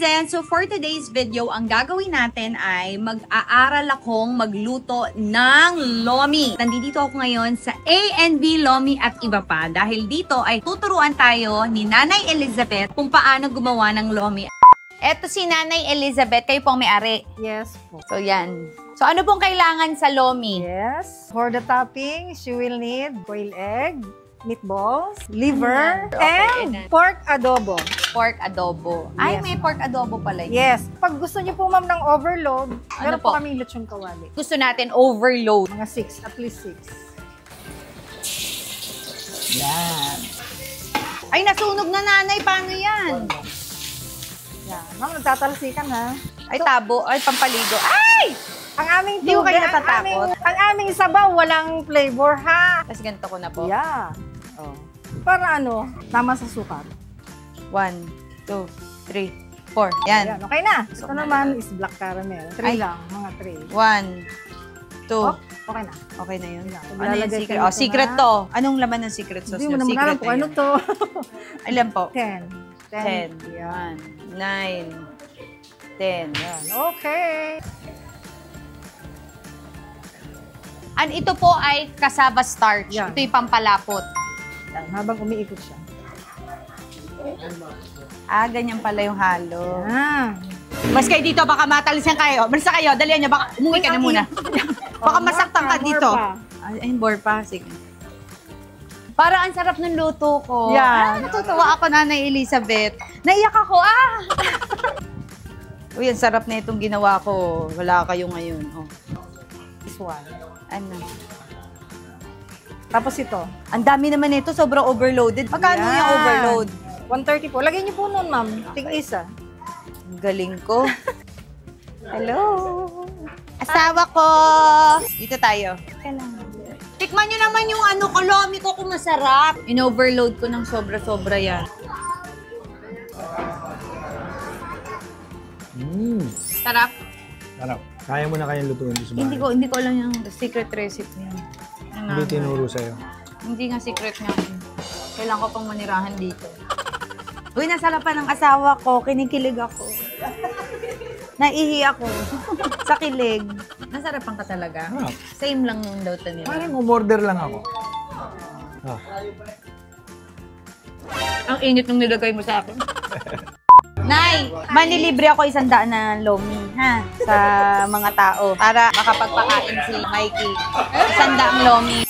netizen, so for today's video, ang gagawin natin ay mag-aaral akong magluto ng lomi. Nandito ako ngayon sa A&B Lomi at iba pa dahil dito ay tuturuan tayo ni Nanay Elizabeth kung paano gumawa ng lomi. Eto si Nanay Elizabeth, kayo pong may-ari. Yes po. So yan. So ano pong kailangan sa lomi? Yes. For the toppings, you will need boiled egg, meatballs, liver, and pork adobo. Pork adobo. Ay, Yes. may pork adobo pala yun. Yes. Pag gusto niyo po, ma'am, ng overload, meron po? po kaming lechon kawali. Gusto natin overload. Mga 6, at least 6. Yan. Ay, nasunog na nanay. Paano yan? Yan. Ma'am, nagtatalsikan ha. Ay, tabo. Ay, pampaligo. Ay! Ang aming Hindi ko kayo tubig, natatakot? ang aming sabaw, walang flavor ha. Tapos ganito ko na po. Yeah. Oh. Para ano, tama sa sukat. 1, 2, 3, 4. Yan. Yan, okay na. Ito So, naman is black caramel. 3 Ay. lang, mga 3. 1, 2. Oh, okay na. Okay na yun. Yan. Ano yung Lalagay secret? ko Oh, ito secret na. to. Anong laman ng secret sauce Hindi mo nyo? naman alam Secret kung na ano yun. to. Ilan po? 10. 10. Yan. 1, 9, 10. Yan. Okay. And ito po ay cassava starch. Yan. Ito yung pampalapot. Yan. Habang umiikot siya. Ah, ganyan pala yung halo. Ah. Mas kayo dito, baka matalisan kayo. Balisa kayo, dalihan nyo, baka umuwi ka na muna. Baka masaktan ka dito. Ay, bore pa. Sige. Para ang sarap ng luto ko. Yan. Ah, natutuwa ako, Nanay Elizabeth. Naiyak ako, Uy, ang sarap na itong ginawa ko. Wala kayo ngayon. Oh. This one. Ano? Tapos ito. Ang dami naman ito, sobrang overloaded. Magkano Yan. yung overload? 130 po. Lagay niyo po nun, ma'am. Tig-isa. Ang galing ko. Hello. Asawa ko. Dito tayo. Tikman nyo naman yung ano, lomi ko kung masarap. In-overload ko ng sobra-sobra yan. Sarap. Sarap. Kaya mo na kayang lutuin sa bahay. Hindi ko alam yung secret recipe niya. Hindi tinuro sa'yo. Hindi nga secret nga. Kailangan ko pang manirahan dito. Uy, nasarapan ng asawa ko. Kinikilig ako. Naihi ako. Sa kilig. Nasarapan ka talaga? Ah. Same lang yung daw nila. Parang umorder lang ako. Ah. Ang init nung nilagay mo sa akin. Nay, manilibre ako 100 na lomi, ha? Sa mga tao. Para makapagpakain si Mikey. 100 lomi.